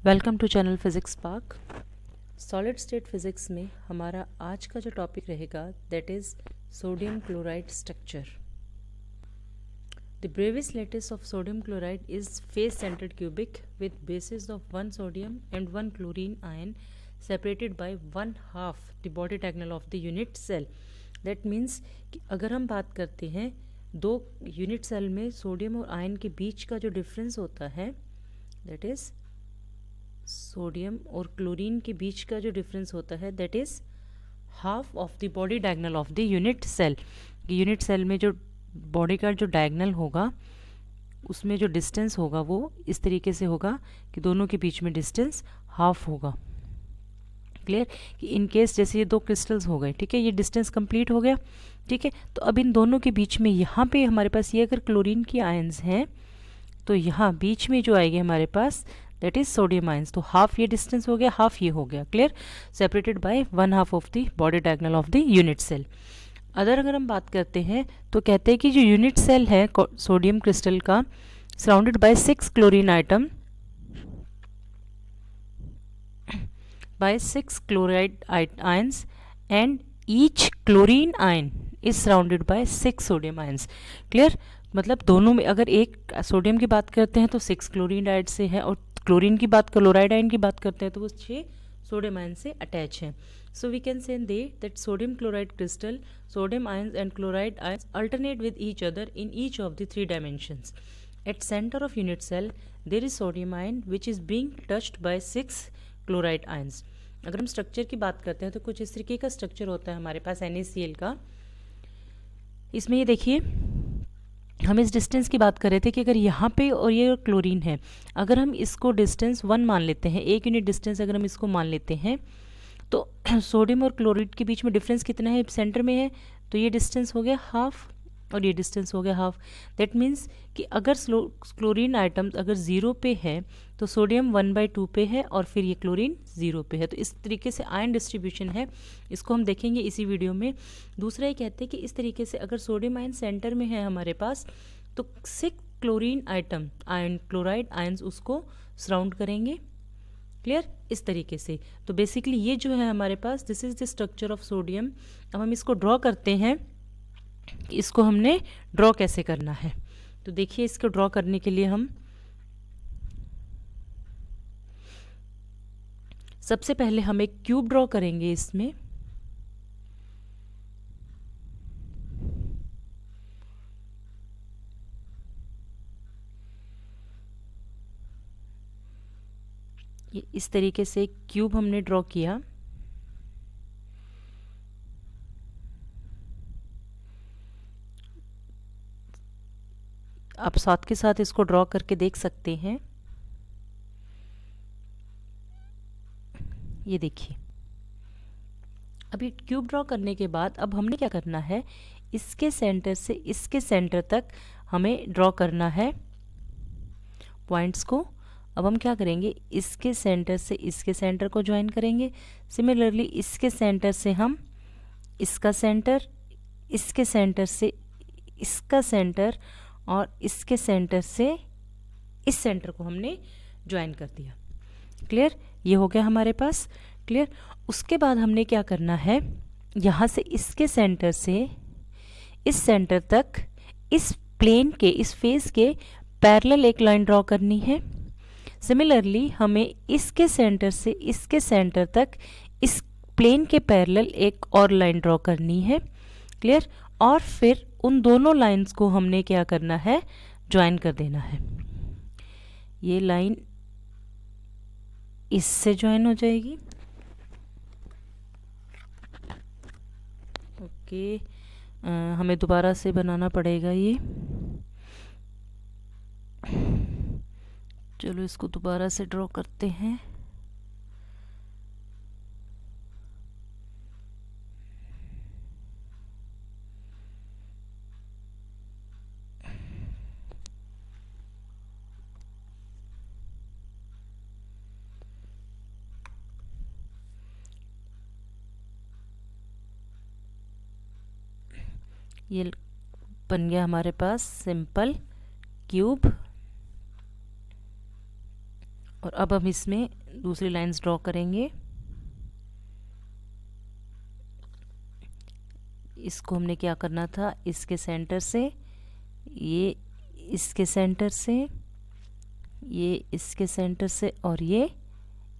Welcome to channel physics park. Solid state physics में हमारा आज का जो टॉपिक रहेगा that is sodium chloride structure. The Bravais lattice of sodium chloride is face centred cubic with basis of one sodium and one chlorine ion separated by one half the body diagonal of the unit cell. That means कि अगर हम बात करते हैं दो unit cell में sodium और ion के बीच का जो डिफरेंस होता है दैट इज सोडियम और क्लोरीन के बीच का जो डिफरेंस होता है that is half of the body diagonal of the unit cell. Unit cell में जो बॉडी का जो डायगोनल होगा उसमें जो डिस्टेंस होगा वो इस तरीके से होगा कि दोनों के बीच में डिस्टेंस हाफ होगा। क्लियर कि इन केस जैसे ये दो क्रिस्टल्स हो गए, ठीक है, ये डिस्टेंस कंप्लीट हो गया, ठीक है। तो अब इन दोनों के बीच में यहाँ पे हमारे पास ये अगर क्लोरीन की आयंस हैं तो यहाँ बीच में जो आएगी हमारे पास दैट इज सोडियम आयंस। तो हाफ ये डिस्टेंस हो गया, हाफ ये हो गया। Clear, separated by one half of the body diagonal of the unit cell. अगर हम बात करते हैं तो कहते हैं कि जो यूनिट सेल है सोडियम क्रिस्टल का surrounded by 6 chlorine item by 6 chloride ions and each chlorine ion is surrounded by 6 sodium ions. Clear, मतलब दोनों में अगर एक सोडियम की बात करते हैं तो 6 क्लोरीन आयन से है और क्लोरीन की बात क्लोराइड आयन की बात करते हैं तो वो 6 सोडियम आयन से अटैच हैं। So we can say that sodium chloride crystal sodium ions and chloride ions alternate with each other in each of the three dimensions. At center of unit cell there is sodium ion which is being touched by 6 chloride ions. अगर हम structure की बात करते हैं तो कुछ इस तरीके का स्ट्रक्चर होता है हमारे पास NaCl का। इसमें ये देखिए हम इस डिस्टेंस की बात कर रहे थे कि अगर यहाँ पे और ये क्लोरीन है, अगर हम इसको डिस्टेंस 1 मान लेते हैं, 1 यूनिट डिस्टेंस अगर हम इसको मान लेते हैं तो सोडियम और क्लोराइड के बीच में डिफरेंस कितना है, सेंटर में है तो ये डिस्टेंस हो गया हाफ और ये डिस्टेंस हो गया हाफ। दैट मीन्स कि अगर क्लोरीन आइटम्स अगर 0 पे है तो सोडियम 1/2 पे है और फिर ये क्लोरीन 0 पे है। तो इस तरीके से आयन डिस्ट्रीब्यूशन है, इसको हम देखेंगे इसी वीडियो में। दूसरा ये कहते हैं कि इस तरीके से अगर सोडियम आयन सेंटर में है हमारे पास तो 6 chlorine item ion chloride ions उसको सराउंड करेंगे। क्लियर, इस तरीके से। तो बेसिकली ये जो है हमारे पास this is the structure of sodium. अब हम इसको ड्रॉ करते हैं, इसको हमने ड्रॉ कैसे करना है। तो देखिए इसको ड्रॉ करने के लिए हम सबसे पहले हम एक क्यूब ड्रॉ करेंगे। इसमें ये इस तरीके से एक क्यूब हमने ड्रॉ किया। आप साथ के साथ इसको ड्रॉ करके देख सकते हैं। ये देखिए अभी क्यूब ड्रॉ करने के बाद अब हमने क्या करना है, इसके सेंटर से इसके सेंटर तक हमें ड्रॉ करना है पॉइंट्स को। अब हम क्या करेंगे, इसके सेंटर से इसके सेंटर को ज्वाइन करेंगे। सिमिलरली इसके सेंटर से हम इसका सेंटर, इसके सेंटर से इसका सेंटर और इसके सेंटर से इस सेंटर को हमने ज्वाइन कर दिया। क्लियर, ये हो गया हमारे पास। क्लियर, उसके बाद हमने क्या करना है, यहाँ से इसके सेंटर से इस सेंटर तक इस प्लेन के इस फेस के पैरेलल एक लाइन ड्रॉ करनी है। सिमिलरली हमें इसके सेंटर से इसके सेंटर तक इस प्लेन के पैरेलल एक और लाइन ड्रॉ करनी है। क्लियर, और फिर उन दोनों लाइंस को हमने क्या करना है, ज्वाइन कर देना है। ये लाइन इससे ज्वाइन हो जाएगी। ओके, हमें दोबारा से बनाना पड़ेगा ये। चलो इसको दोबारा से ड्रॉ करते हैं। ये बन गया हमारे पास सिंपल क्यूब और अब हम इसमें दूसरी लाइंस ड्रॉ करेंगे। इसको हमने क्या करना था, इसके सेंटर से, ये इसके सेंटर से, ये इसके सेंटर से और ये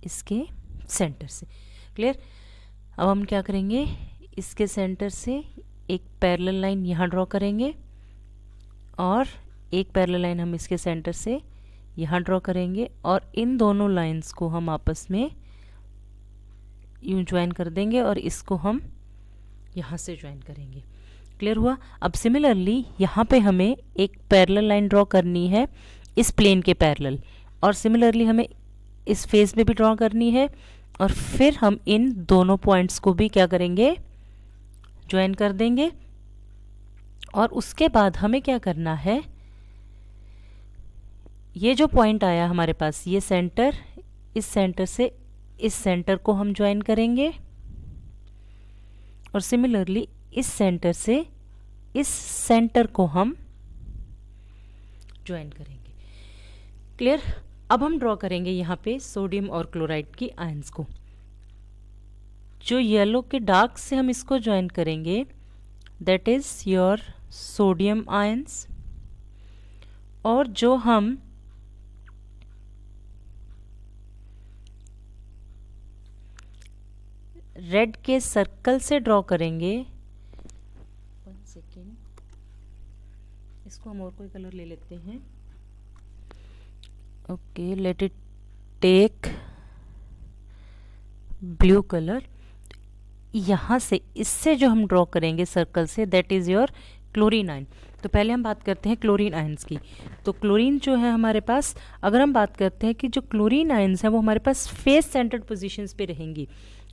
इसके सेंटर से। क्लियर। अब हम क्या करेंगे, इसके सेंटर से एक पैरेलल लाइन यहाँ ड्रॉ करेंगे और एक पैरेलल लाइन हम इसके सेंटर से यहाँ ड्रॉ करेंगे और इन दोनों लाइंस को हम आपस में यूँ ज्वाइन कर देंगे और इसको हम यहाँ से ज्वाइन करेंगे। क्लियर हुआ। अब सिमिलरली यहाँ पे हमें एक पैरेलल लाइन ड्रॉ करनी है इस प्लेन के पैरेलल, और सिमिलरली हमें इस फेस में भी ड्रॉ करनी है, और फिर हम इन दोनों पॉइंट्स को भी क्या करेंगे, ज्वाइन कर देंगे। और उसके बाद हमें क्या करना है, ये जो पॉइंट आया हमारे पास, ये सेंटर, इस सेंटर से इस सेंटर को हम ज्वाइन करेंगे और सिमिलरली इस सेंटर से इस सेंटर को हम ज्वाइन करेंगे। क्लियर। अब हम ड्रॉ करेंगे यहाँ पे सोडियम और क्लोराइड की आयंस को। जो येलो के डार्क से हम इसको ज्वाइन करेंगे, that is your sodium ions, और जो हम रेड के सर्कल से ड्रॉ करेंगे, 1 सेकेंड, इसको हम और कोई कलर ले लेते हैं। Okay, let it take blue colour. यहाँ से इससे जो हम ड्रॉ करेंगे सर्कल से, that is your chlorine ion. तो पहले हम बात करते हैं क्लोरीन आयंस की। तो क्लोरीन जो है हमारे पास, अगर हम बात करते हैं कि जो क्लोरीन आयंस है वो हमारे पास फेस सेंटर्ड पोजीशंस पे रहेंगी।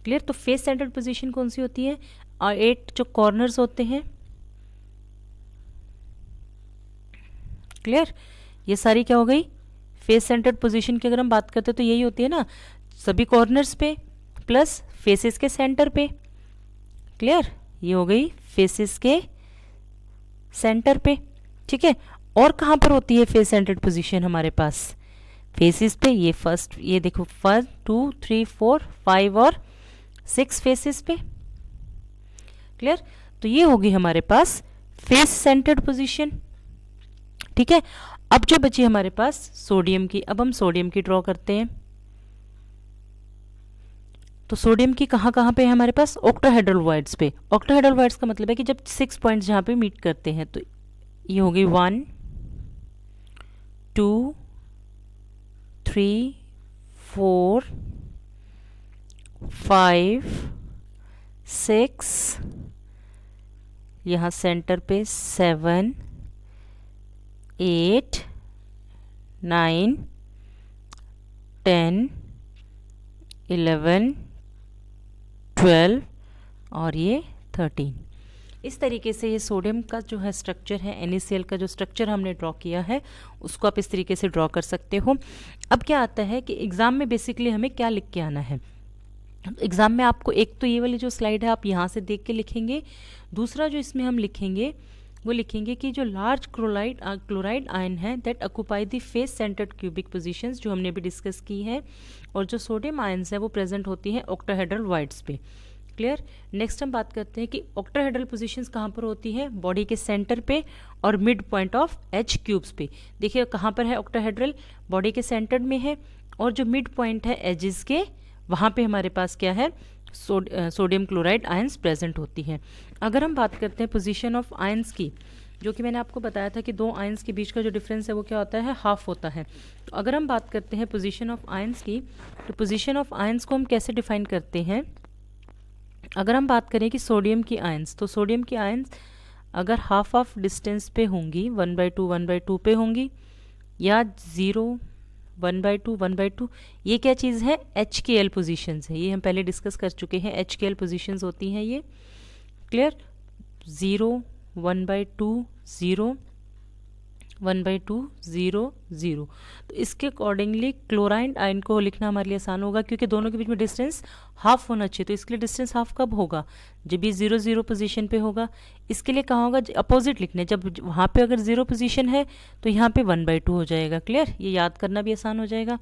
क्लियर। तो फेस सेंटर्ड पोजीशन कौन सी होती है, 8 जो कॉर्नर्स होते हैं। क्लियर। ये सारी क्या हो गई, फेस सेंटर्ड पोजीशन की अगर हम बात करते हैं तो यही होती है ना, सभी कॉर्नर्स पे प्लस फेसेस के सेंटर पे। क्लियर। ये हो गई फेसेस के सेंटर पे। ठीक है। और कहाँ पर होती है फेस सेंटर्ड पोजीशन हमारे पास, फेसेस पे। ये फर्स्ट, ये देखो 1 2 3 4 5 और 6 फेसेस पे। क्लियर। तो ये होगी हमारे पास फेस सेंटर्ड पोजीशन। ठीक है। अब जो बची हमारे पास सोडियम की, अब हम सोडियम की ड्रॉ करते हैं। तो सोडियम की कहाँ कहाँ पे है हमारे पास, ऑक्टाहेड्रल वॉइड्स पे। ऑक्टाहेड्रल वॉइड्स का मतलब है कि जब 6 पॉइंट्स जहाँ पे मीट करते हैं, तो ये हो गई 1 2 3 4 5 6, यहाँ सेंटर पे 7 8 9 10 11 12 और ये 13। इस तरीके से ये सोडियम का जो है स्ट्रक्चर है, NaCl का जो स्ट्रक्चर हमने ड्रॉ किया है, उसको आप इस तरीके से ड्रॉ कर सकते हो। अब क्या आता है कि एग्ज़ाम में बेसिकली हमें क्या लिख के आना है। एग्ज़ाम में आपको एक तो ये वाली जो स्लाइड है आप यहाँ से देख के लिखेंगे, दूसरा जो इसमें हम लिखेंगे वो लिखेंगे कि जो लार्ज क्लोराइड आयन है that occupy the face centred cubic positions, जो हमने भी डिस्कस की है, और जो सोडियम आयंस है वो प्रेजेंट होती हैं ऑक्टाहेड्रल वॉइड्स पे। क्लियर। नेक्स्ट हम बात करते हैं कि ऑक्टाहेड्रल पोजीशंस कहाँ पर होती है, बॉडी के सेंटर पे और mid point of H cubes पे। देखिए कहाँ पर है ऑक्टाहेड्रल, बॉडी के सेंटर में है, और जो मिड पॉइंट है एजेस के, वहाँ पे हमारे पास क्या है, सोडियम क्लोराइड आयंस प्रेजेंट होती हैं। अगर हम बात करते हैं पोजीशन ऑफ आयंस की, जो कि मैंने आपको बताया था कि दो आयंस के बीच का जो डिफरेंस है वो क्या होता है, हाफ होता है। तो अगर हम बात करते हैं पोजीशन ऑफ आयंस की, तो पोजीशन ऑफ आयंस को हम कैसे डिफाइन करते हैं। अगर हम बात करें कि सोडियम की आयंस, तो सोडियम की आयंस अगर हाफ ऑफ डिस्टेंस पे होंगी, 1/2 पे होंगी, या 0 1/2 1/2, ये क्या चीज़ है, HKl पोजीशंस है। ये हम पहले डिस्कस कर चुके हैं, HKl पोजीशंस होती हैं ये। क्लियर। 0 1/2 0 1/2 0 0। तो इसके अकॉर्डिंगली क्लोराइड आयन को लिखना हमारे लिए आसान होगा, क्योंकि दोनों के बीच में डिस्टेंस हाफ होना चाहिए। तो इसके लिए डिस्टेंस हाफ कब होगा, जब भी 0 0 पोजीशन पे होगा। इसके लिए कहाँ होगा, अपोजिट लिखने, जब वहाँ पे अगर 0 पोजीशन है तो यहाँ पे 1/2 हो जाएगा। क्लियर। ये याद करना भी आसान हो जाएगा।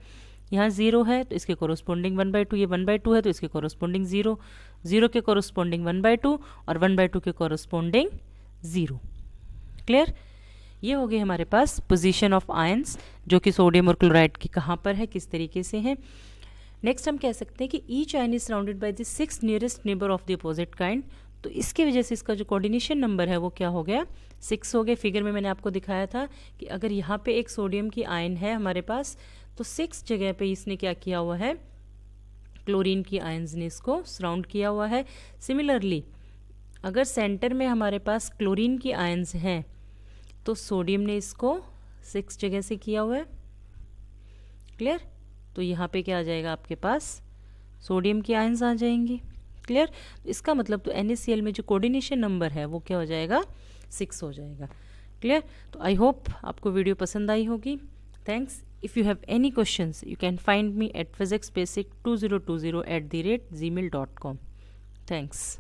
यहाँ 0 है तो इसके कोरोस्पोंडिंग 1/2, ये 1/2 है तो इसके कोरोस्पोंडिंग 0, 0 के कोरोस्पोंडिंग 1/2 और 1/2 के कोरोस्पोंडिंग 0। क्लियर? ये हो गए हमारे पास पोजीशन ऑफ आयंस, जो कि सोडियम और क्लोराइड की कहाँ पर है, किस तरीके से है। नेक्स्ट हम कह सकते हैं कि each ion is surrounded by the 6 nearest neighbour of the opposite kind. तो इसकी वजह से इसका जो कोऑर्डिनेशन नंबर है वो क्या हो गया, 6 हो गया। फिगर में मैंने आपको दिखाया था कि अगर यहाँ पे एक सोडियम की आयन है हमारे पास, तो 6 जगह पे इसने क्या किया हुआ है, क्लोरीन की आयंस ने इसको सराउंड किया हुआ है। सिमिलरली अगर सेंटर में हमारे पास क्लोरीन की आयंस हैं तो सोडियम ने इसको 6 जगह से किया हुआ है। क्लियर? तो यहाँ पे क्या आ जाएगा आपके पास, सोडियम की आयंस आ जाएंगी। क्लियर? इसका मतलब तो NaCl में जो कोऑर्डिनेशन नंबर है वो क्या हो जाएगा, 6 हो जाएगा। क्लियर? तो आई होप आपको वीडियो पसंद आई होगी। Thanks. If you have any questions you can find me at physicsbasic2020@gmail.com। Thanks.